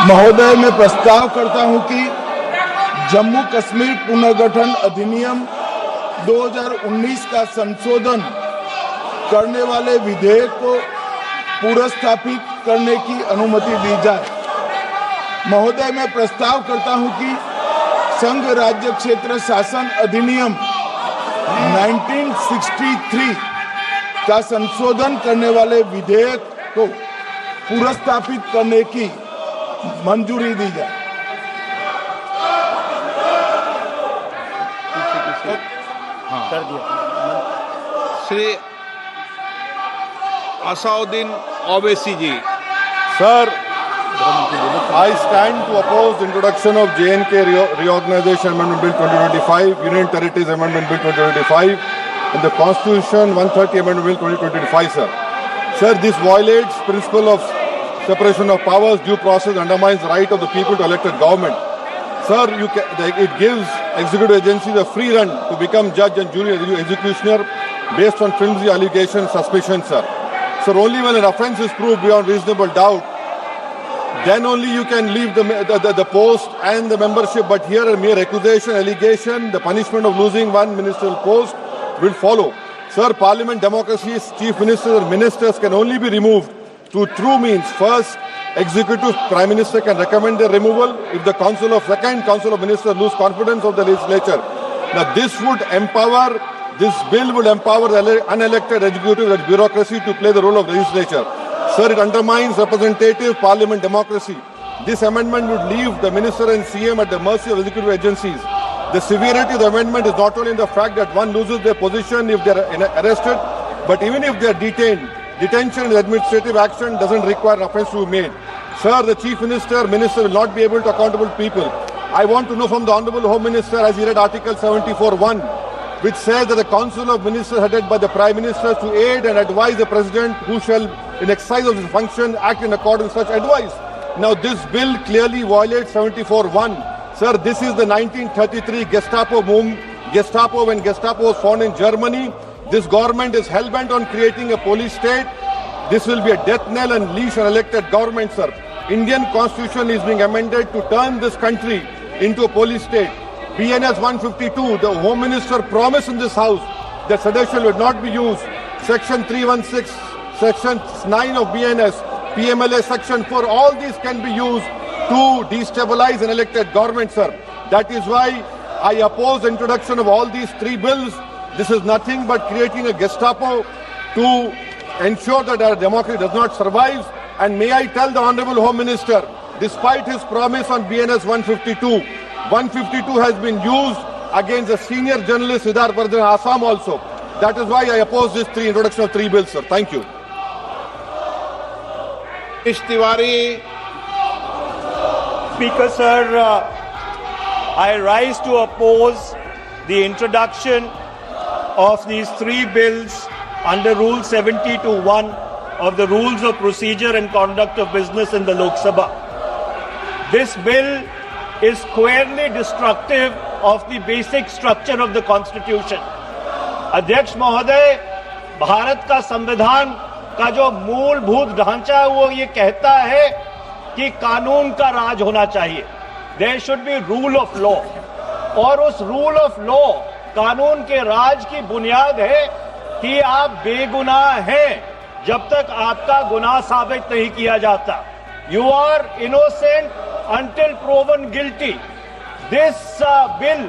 महोदय, मैं प्रस्ताव करता हूं कि जम्मू कश्मीर पुनर्गठन अधिनियम 2019 का संशोधन करने वाले विधेयक को पुनर्स्थापित करने की अनुमति दी जाए। महोदय, मैं प्रस्ताव करता हूं कि संघ राज्य क्षेत्र शासन अधिनियम 1963 का संशोधन करने वाले विधेयक को पुनर्स्थापित करने की मंजूरी दी जाए। कर दिया। श्री असाउद्दीन ओवैसी जी। Sir, I stand to oppose the introduction of J&K Reorganization Amendment Bill 2025, Union Territories Amendment Bill 2025, and the Constitution 130 Amendment Bill 2025, sir. Sir, this violates principle of separation of powers, due process, undermines the right of the people to elect a government. Sir, it gives executive agencies a free run to become judge and jury and executioner based on flimsy allegations, suspicions, sir. Sir, only when an offence is proved beyond reasonable doubt, then only you can leave the post and the membership. But here a mere accusation, allegation, the punishment of losing one ministerial post will follow. Sir, parliament democracy's chief ministers and ministers can only be removed through true means. First, executive prime minister can recommend their removal if the second council of ministers lose confidence of the legislature. Now this bill would empower the unelected executive and bureaucracy to play the role of legislature. Sir, it undermines representative parliament democracy. This amendment would leave the minister and CM at the mercy of executive agencies. The severity of the amendment is not only in the fact that one loses their position if they are arrested, but even if they are detained. Detention and administrative action doesn't require an offence to be made. Sir, the chief minister will not be able to accountable people. I want to know from the Honourable Home Minister, as he read Article 74(1), which says that the Council of Ministers headed by the Prime Minister to aid and advise the President who shall, in exercise of his function, act in accordance with such advice. Now, this bill clearly violates 74(1). Sir, this is the 1933 Gestapo when Gestapo was found in Germany. This government is hell-bent on creating a police state. This will be a death knell and leash on elected government, sir. Indian Constitution is being amended to turn this country into a police state. BNS 152, the Home Minister promised in this House that sedition would not be used. Section 316, Section 9 of BNS, PMLA Section 4, all these can be used to destabilize an elected government, sir. That is why I oppose the introduction of all these three bills. This is nothing but creating a Gestapo to ensure that our democracy does not survive. And may I tell the Honourable Home Minister, despite his promise on BNS 152 has been used against a senior journalist, Siddharth Vardhan, Assam also. That is why I oppose this introduction of three bills, sir. Thank you. Tiwari. Speaker, sir, I rise to oppose the introduction of these three bills under Rule 70(1) of the Rules of Procedure and Conduct of Business in the Lok Sabha. This bill is squarely destructive of the basic structure of the Constitution. अध्यक्ष महोदय, भारत का संविधान का जो मूलभूत ढांचा है वो ये कहता है कि कानून का राज होना चाहिए. There should be rule of law. और उस rule of law, कानून के राज की बुनियाद है कि आप बेगुनाह हैं जब तक आपका गुनाह साबित नहीं किया जाता. You are innocent until proven guilty. This bill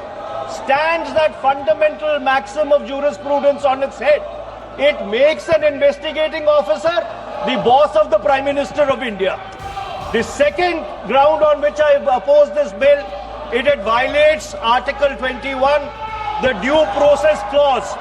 stands that fundamental maxim of jurisprudence on its head. It makes an investigating officer the boss of the Prime Minister of India. The second ground on which I oppose this bill, it violates Article 21, the due process clause.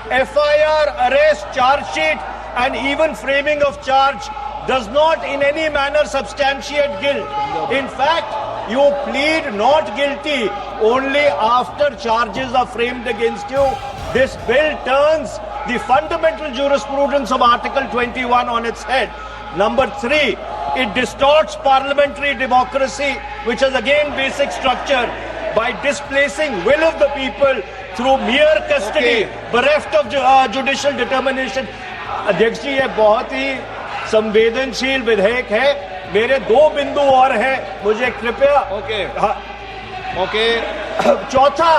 FIR, arrest, charge sheet, and even framing of charge does not in any manner substantiate guilt. In fact, you plead not guilty only after charges are framed against you. This bill turns the fundamental jurisprudence of Article 21 on its head. Number 3, it distorts parliamentary democracy, which is again basic structure, by displacing will of the people through mere custody, bereft of judicial determination. अध्यक्ष जी, ये बहुत ही संवेदनशील विधेयक है. मेरे 2 बिंदु और हैं, मुझे कृपया ओके हाँ, ओके चौथा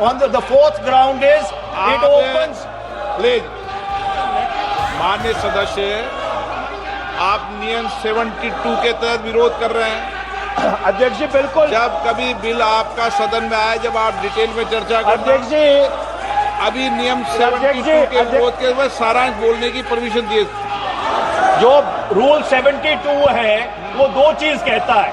on the fourth ground is it opens please माननीय सदस्य, आप नियम 72 के तहत विरोध कर रहे हैं। अध्यक्ष जी बिल्कुल। जब कभी बिल आपका सदन में आए, जब आप डिटेल में चर्चा करना। अध्यक्ष जी अभी नियम 72 के विरोध के बाद सारांश बोलने की परमिशन दिए। जो रूल 72 है वो 2 चीज कहता है,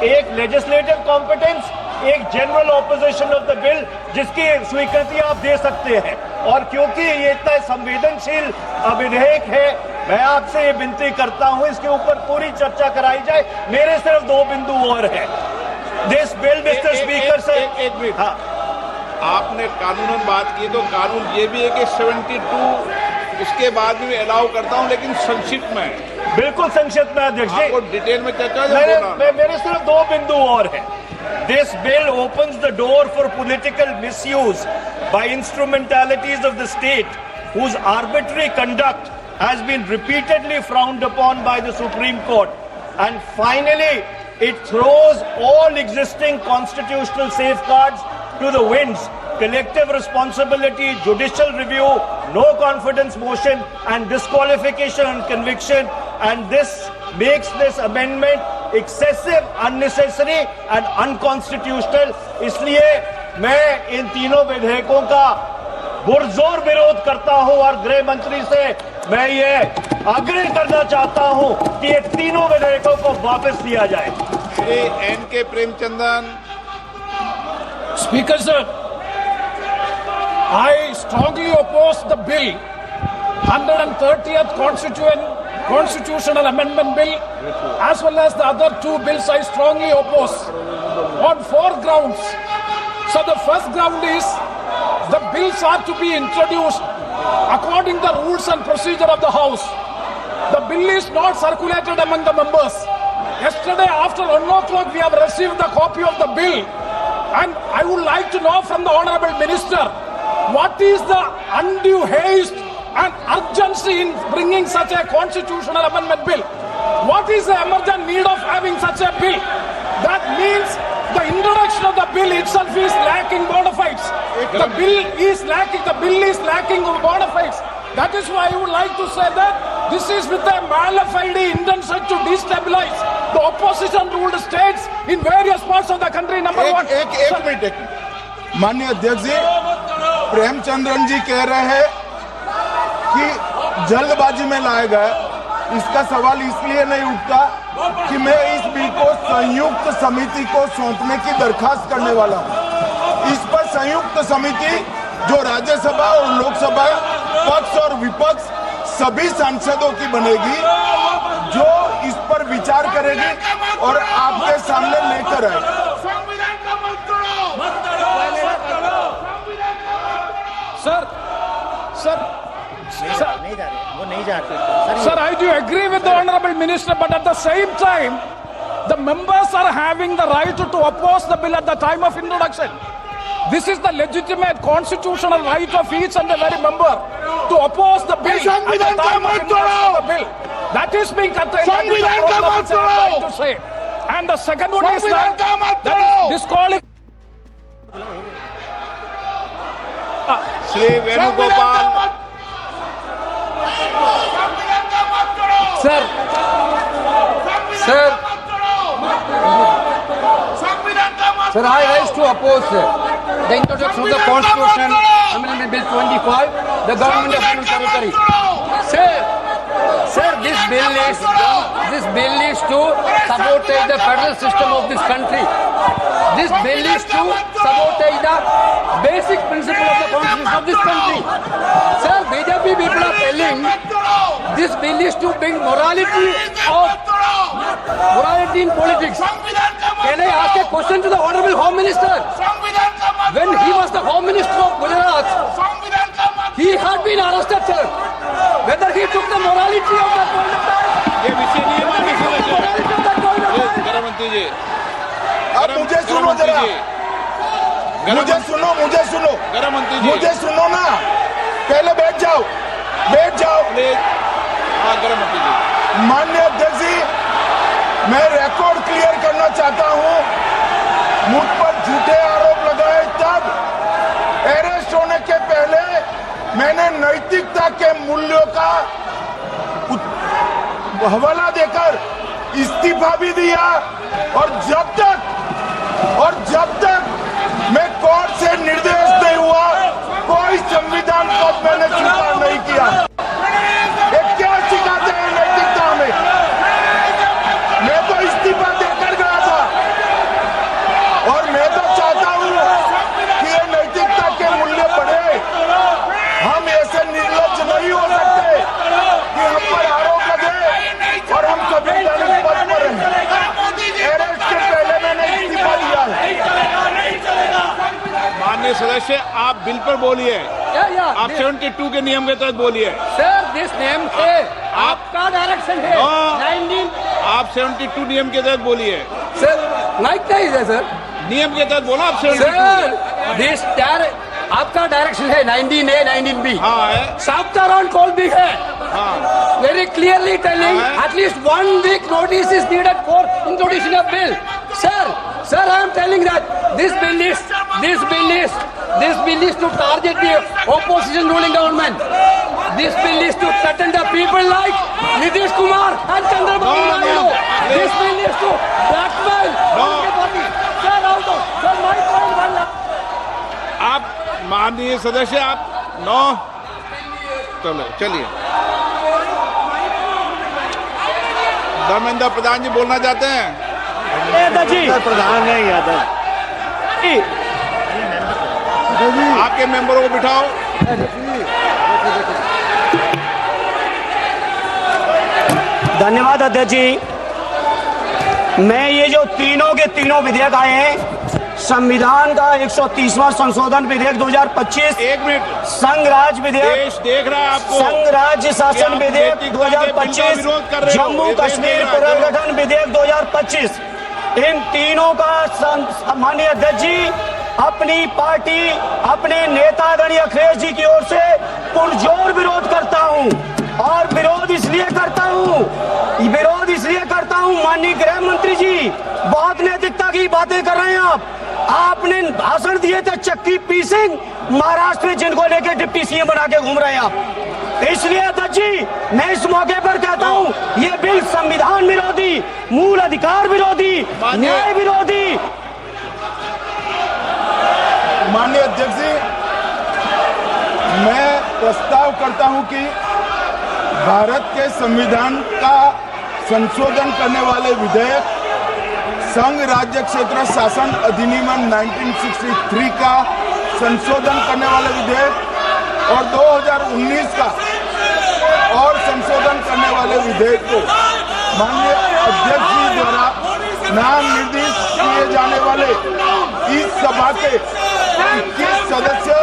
एक लेजिस्लेटिव कॉम्पिटेंस, एक general opposition of the bill, जिसकी स्वीकृति आप दे सकते हैं। और क्योंकि ये इतना संवेदनशील विधेयक है, मैं आपसे ये विनती करता हूं इसके ऊपर पूरी चर्चा कराई जाए। मेरे सिर्फ 2 बिंदु और हैं। This bill mister speaker sir, एक मिनट, हाँ, आपने कानूनन बात की तो कानून ये भी है कि 72 उसके बाद भी अलाउ करता हूं, लेकिन संक्षिप्त में है। बिल्कुल संक्षिप्त में अध्यक्ष जी। आपको डिटेल में चर्चा मेरे सिर्फ 2 बिंदु और हैं। This bill opens the door for political misuse by instrumentalities of the state whose arbitrary conduct has been repeatedly frowned upon by the Supreme Court. And finally, it throws all existing constitutional safeguards to the winds. Collective responsibility, judicial review, no confidence motion and disqualification and conviction. And this makes this amendment excessive, unnecessary and unconstitutional. इसलिए मैं इन तीनों विधेयकों का पुरजोर विरोध करता हूं और गृह मंत्री से मैं ये आग्रह करना चाहता हूं कि ये तीनों विधेयकों को वापस लिया जाए। Shri N.K. Premachandran. Speaker sir, I strongly oppose the bill, 130th Constitutional Amendment Bill, as well as the other 2 bills I strongly oppose on 4 grounds. So the first ground is the bills are to be introduced according to the rules and procedure of the House. The bill is not circulated among the members. Yesterday after 1 o'clock we have received the copy of the bill, and I would like to know from the Honourable Minister, what is the undue haste and urgency in bringing such a constitutional amendment bill? What is the emergent need of having such a bill? That means the introduction of the bill itself is lacking bona fides. The bill is lacking bona fides. That is why I would like to say that this is with a mala fide intention to destabilize the opposition ruled states in various parts of the country. Number one. एक minute माननीय अध्यक्ष जी, प्रेमचंद्रन जी कह रहे हैं कि जल्दबाजी में लाया गया। इसका सवाल इसलिए नहीं उठता कि मैं इस बिल को संयुक्त समिति को सौंपने की दरखास्त करने वाला हूं। इस पर संयुक्त समिति जो राज्यसभा और लोकसभा पक्ष और विपक्ष सभी सांसदों की बनेगी, जो इस पर विचार करेगी और आपके सामने लेकर आएगी। Sir, I do agree with the Honourable Minister, but at the same time, the members are having the right to oppose the bill at the time of introduction. This is the legitimate constitutional right of each and every member to oppose the bill at the time of introduction of the bill. That is being contained. That is the problem which I am trying to say. And the second one is that is disqualification. Shri Venugopal. Sir, I rise to oppose the introduction of the Constitution Amendment Bill 25, the Government of Union Territory. Sir, this bill is to sabotage the federal system of this country. This bill is to sabotage the basic principle of the constitution of this country. Sir, BJP people are telling this bill is to bring morality in politics. Can I ask a question to the Honourable Home Minister? When he was the Home Minister of Gujarat, he had been arrested, sir. Whether he took the morality of that point of time, ये विषय नहीं है माननीय सदस्य। गृह मंत्री जी, अब मुझे सुनो जरा, मुझे सुनो गृह मंत्री जी, मुझे सुनो ना, पहले बैठ जाओ। प्लीज। हाँ, गृह मंत्री जी। माननीय अध्यक्ष जी, मैं रिकॉर्ड क्लियर करना चाहता हूं, मुझ पर झूठे आरोप लगाए तब अरेस्ट होने के पहले मैंने नैतिकता के मूल्यों का हवाला देकर इस्तीफा भी दिया और जब तक मैं कोर्ट से निर्देश नहीं हुआ कोई संविधान पद मैंने स्वीकार नहीं किया। ये क्या सिखाते हैं नैतिकता में? मैं तो इस्तीफा देकर गया था और मैं तो चाहता हूं कि ये नैतिकता के मूल्य बढ़े। हम ऐसे निर्लज्ज नहीं हो सकते कि हम पर आरोप लगे और हम संवैधानिक पद पर हैं। अरेस्ट के पहले मैंने इस्तीफा दिया है। माननीय सदस्य, आप बिल पर बोलिए। आप 72 के नियम के तहत बोलिए। सर, दिस नेम है, आपका डायरेक्शन है। 19 आप 72 नियम के तहत बोलिए। सर, माइक नहीं है सर। नियम के तहत बोला आप 72। सर, दिस आपका डायरेक्शन है 19A 19B। हाँ है। Chapter on call भी है। हाँ। Very clearly telling हाँ। at least 1 week notice is needed for introduction of bill. Sir, I am telling that this bill is to target the opposition ruling government. This bill is to threaten the people like Nitish Kumar and Chandrababu Naidu. This bill is to blackmail the party. Sir, out of sir, my point one. आप माननीय सदस्य, आप 9 चलिए। धर्मेंद्र प्रधान जी बोलना चाहते हैं? प्रधान नहीं यादव। आपके मेंबरों को बिठाओ। धन्यवाद अध्यक्ष जी। मैं ये जो तीनों के तीनों विधेयक आए हैं, संविधान का 130वां संशोधन विधेयक 2025, 1 मिनट, संघ राज्य विधेयक, देश देख रहा है आपको। संघ राज्य शासन विधेयक 2025, जम्मू कश्मीर पुनर्गठन विधेयक 2025, इन तीनों का माननीय अध्यक्ष जी अपनी पार्टी, अपने नेतागण अखिलेश जी की ओर से पुरजोर विरोध करता हूं। और विरोध इसलिए करता हूं माननीय गृह मंत्री जी, बहुत नैतिकता की बातें कर रहे हैं आप। आपने भाषण दिए थे चक्की पी सिंह, महाराष्ट्र में जिनको लेकर डिप्टी सीएम बना के घूम रहे हैं आप। इसलिए अध्यक्ष जी, मैं इस मौके पर कहता हूं, ये बिल संविधान विरोधी, मूल अधिकार विरोधी, न्याय विरोधी। माननीय अध्यक्ष जी, मैं प्रस्ताव करता हूं कि भारत के संविधान का संशोधन करने वाले विधेयक, संघ राज्य क्षेत्र शासन अधिनियम 1963 का संशोधन करने वाले विधेयक और 2019 का और संशोधन करने वाले विधेयक को माननीय अध्यक्ष जी द्वारा नाम निर्दिष्ट किए जाने वाले इस सभा के 21 सदस्य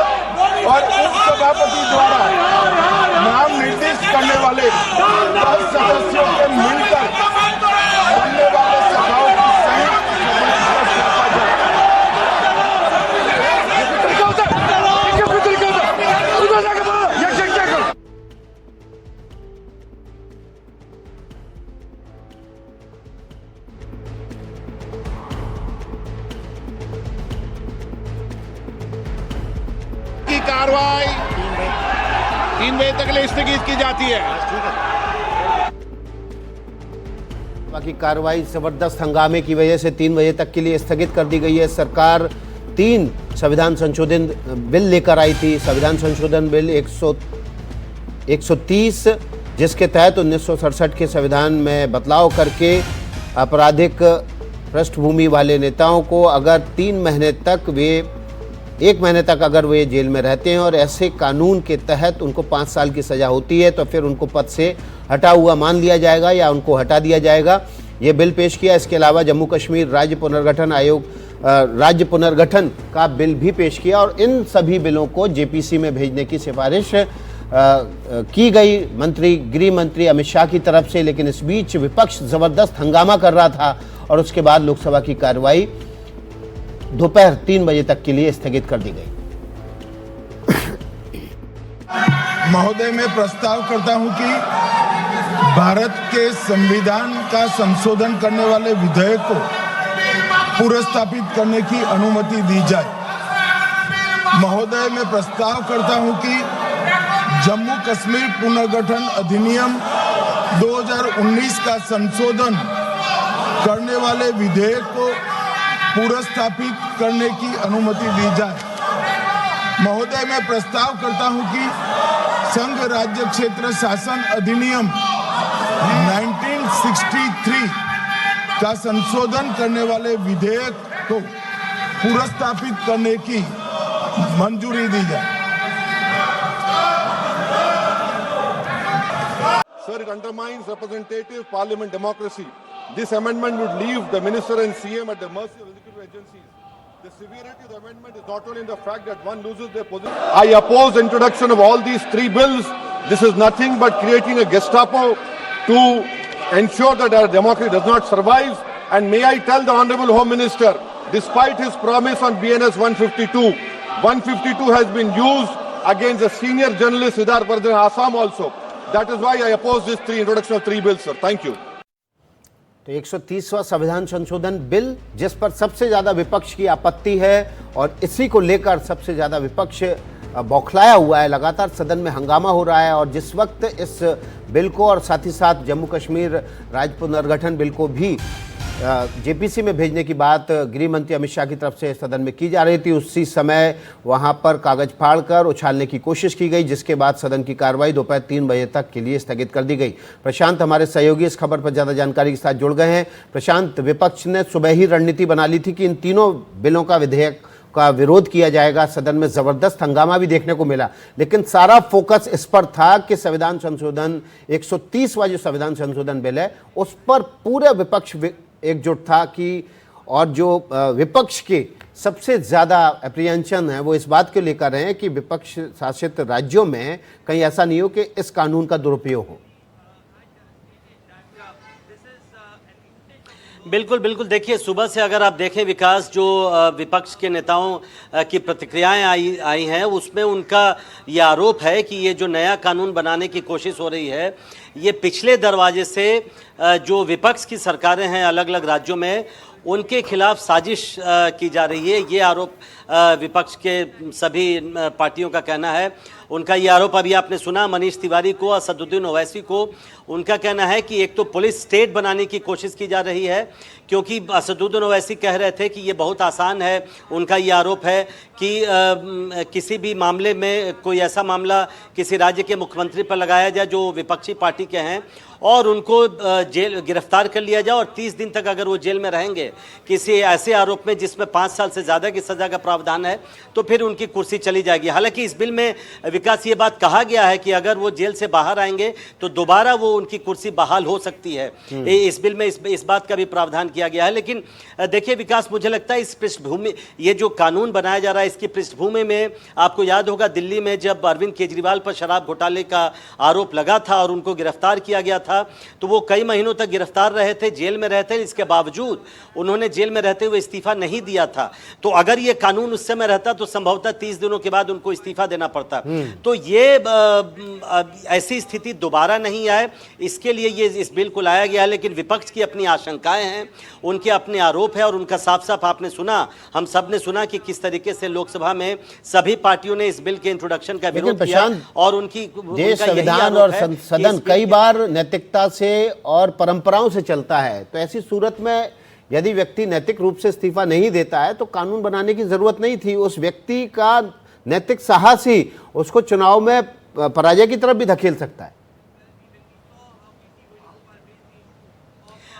और उपसभापति द्वारा नाम निर्दिष्ट करने वाले 10 सदस्यों के मिलकर बनने वाले सभाओं की संयुक्त सभा पर की कार्रवाई 3 बजे तक के लिए स्थगित की जाती है। बाकी कार्रवाई जबरदस्त हंगामे की वजह से 3 बजे तक के लिए स्थगित कर दी गई है। सरकार 3 संविधान संशोधन बिल लेकर आई थी। संविधान संशोधन बिल 130, जिसके तहत 1967 के संविधान में बदलाव करके आपराधिक पृष्ठभूमि वाले नेताओं को अगर 3 महीने तक वे 1 महीने तक अगर वे जेल में रहते हैं और ऐसे कानून के तहत उनको 5 साल की सज़ा होती है, तो फिर उनको पद से हटा हुआ मान लिया जाएगा या उनको हटा दिया जाएगा। ये बिल पेश किया। इसके अलावा जम्मू कश्मीर राज्य पुनर्गठन आयोग, राज्य पुनर्गठन का बिल भी पेश किया और इन सभी बिलों को जेपीसी में भेजने की सिफारिश की गई गृह मंत्री अमित शाह की तरफ से। लेकिन इस बीच विपक्ष जबरदस्त हंगामा कर रहा था और उसके बाद लोकसभा की कार्रवाई दोपहर 3 बजे तक के लिए स्थगित कर दी गई। महोदय, मैं प्रस्ताव करता हूं कि भारत के संविधान का संशोधन करने वाले विधेयक को पुनर्स्थापित करने की अनुमति दी जाए। महोदय, मैं प्रस्ताव करता हूं कि जम्मू कश्मीर पुनर्गठन अधिनियम 2019 का संशोधन करने वाले विधेयक को पुनर्स्थापित करने की अनुमति दी जाए। महोदय, मैं प्रस्ताव करता हूं कि संघ राज्य क्षेत्र शासन अधिनियम 1963 का संशोधन करने वाले विधेयक को पुनर्स्थापित करने की मंजूरी दी जाए। Sir, it undermines representative parliament democracy. This amendment would leave the minister and CM at the mercy of executive agencies. The severity of the amendment is not only in the fact that one loses their position. I oppose the introduction of all these three bills. This is nothing but creating a Gestapo to ensure that our democracy does not survive. And may I tell the Honorable Home Minister, despite his promise on BNS 152, 152 has been used against a senior journalist, Siddharth Vardhan, Assam also. That is why I oppose this introduction of three bills, sir. Thank you. तो 130वां संविधान संशोधन bill जिस पर सबसे ज्यादा विपक्ष की आपत्ति है और इसी को लेकर सबसे ज्यादा विपक्ष बौखलाया हुआ है, लगातार सदन में हंगामा हो रहा है। और जिस वक्त इस बिल को और साथ ही साथ जम्मू कश्मीर राज्य पुनर्गठन बिल को भी जेपीसी में भेजने की बात गृह मंत्री अमित शाह की तरफ से सदन में की जा रही थी, उसी समय वहां पर कागज फाड़कर उछालने की कोशिश की गई, जिसके बाद सदन की कार्रवाई दोपहर 3 बजे तक के लिए स्थगित कर दी गई। प्रशांत हमारे सहयोगी इस खबर पर ज्यादा जानकारी के साथ जुड़ गए हैं। प्रशांत, विपक्ष ने सुबह ही रणनीति बना ली थी कि इन तीनों बिलों का विधेयक का विरोध किया जाएगा। सदन में जबरदस्त हंगामा भी देखने को मिला, लेकिन सारा फोकस इस पर था कि संविधान संशोधन 130वां जो संविधान संशोधन बिल है उस पर पूरे विपक्ष एकजुट था कि और जो विपक्ष के सबसे ज़्यादा अप्रियंशन है वो इस बात को लेकर हैं कि विपक्ष शासित राज्यों में कहीं ऐसा नहीं हो कि इस कानून का दुरुपयोग हो। बिल्कुल बिल्कुल, देखिए सुबह से अगर आप देखें विकास, जो विपक्ष के नेताओं की प्रतिक्रियाएं आई हैं उसमें उनका ये आरोप है कि ये जो नया कानून बनाने की कोशिश हो रही है ये पिछले दरवाजे से जो विपक्ष की सरकारें हैं अलग अलग राज्यों में उनके खिलाफ साजिश की जा रही है। ये आरोप विपक्ष के सभी पार्टियों का कहना है। उनका ये आरोप अभी आपने सुना मनीष तिवारी को, असदुद्दीन ओवैसी को। उनका कहना है कि एक तो पुलिस स्टेट बनाने की कोशिश की जा रही है, क्योंकि असदुद्दीन ओवैसी कह रहे थे कि ये बहुत आसान है। उनका ये आरोप है कि किसी भी मामले में कोई ऐसा मामला किसी राज्य के मुख्यमंत्री पर लगाया जाए जो विपक्षी पार्टी के हैं और उनको जेल गिरफ्तार कर लिया जाए और 30 दिन तक अगर वो जेल में रहेंगे किसी ऐसे आरोप में जिसमें 5 साल से ज़्यादा की सज़ा का प्रावधान है तो फिर उनकी कुर्सी चली जाएगी। हालांकि इस बिल में विकास ये बात कहा गया है कि अगर वो जेल से बाहर आएंगे तो दोबारा वो उनकी कुर्सी बहाल हो सकती है। इस बिल में इस बात का भी प्रावधान किया गया है। लेकिन देखिए विकास, मुझे लगता है इस पृष्ठभूमि, ये जो कानून बनाया जा रहा है इसकी पृष्ठभूमि में आपको याद होगा दिल्ली में जब अरविंद केजरीवाल पर शराब घोटाले का आरोप लगा था और उनको गिरफ्तार किया गया था तो वो कई महीनों तक गिरफ्तार रहे थे, जेल में रहते, इसके बावजूद उन्होंने जेल में रहते हुए इस्तीफा नहीं दिया था। तो अगर ये कानून उस समय रहता तो संभवतः 30 दिनों के बाद उनको इस्तीफा देना पड़ता। तो ये ऐसी स्थिति दोबारा नहीं आए इसके लिए ये इस बिल को लाया गया है। लेकिन विपक्ष की अपनी आशंकाएं हैं, उनके अपने आरोप है और उनका साफ साफ आपने सुना, हम सब ने सुना कि किस तरीके से लोकसभा में सभी पार्टियों ने इस बिल के इंट्रोडक्शन का विरोध किया और उनकी संविधान और सदन कई बार नैतिकता से और परंपराओं से चलता है। तो ऐसी सूरत में यदि व्यक्ति नैतिक रूप से इस्तीफा नहीं देता है तो कानून बनाने की जरूरत नहीं थी। उस व्यक्ति का नैतिक साहस ही उसको चुनाव में पराजय की तरफ भी धकेल सकता है।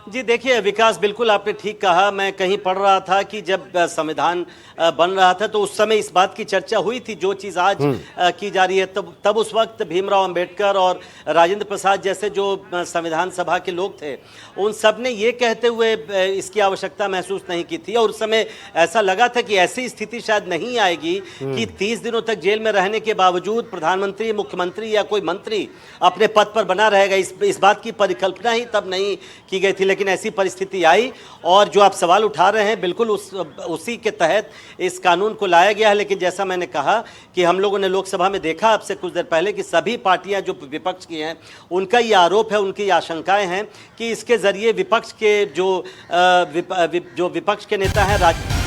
जी देखिए विकास, बिल्कुल आपने ठीक कहा। मैं कहीं पढ़ रहा था कि जब संविधान बन रहा था तो उस समय इस बात की चर्चा हुई थी जो चीज़ आज की जा रही है। तब उस वक्त भीमराव अंबेडकर और राजेंद्र प्रसाद जैसे जो संविधान सभा के लोग थे उन सब ने ये कहते हुए इसकी आवश्यकता महसूस नहीं की थी। और उस समय ऐसा लगा था कि ऐसी स्थिति शायद नहीं आएगी कि 30 दिनों तक जेल में रहने के बावजूद प्रधानमंत्री, मुख्यमंत्री या कोई मंत्री अपने पद पर बना रहेगा। इस बात की परिकल्पना ही तब नहीं की गई थी। लेकिन ऐसी परिस्थिति आई और जो आप सवाल उठा रहे हैं बिल्कुल उसी के तहत इस कानून को लाया गया है। लेकिन जैसा मैंने कहा कि हम लोगों ने लोकसभा में देखा आपसे कुछ देर पहले कि सभी पार्टियां जो विपक्ष की हैं उनका ये आरोप है, उनकी आशंकाएं हैं कि इसके जरिए विपक्ष के जो विपक्ष के नेता हैं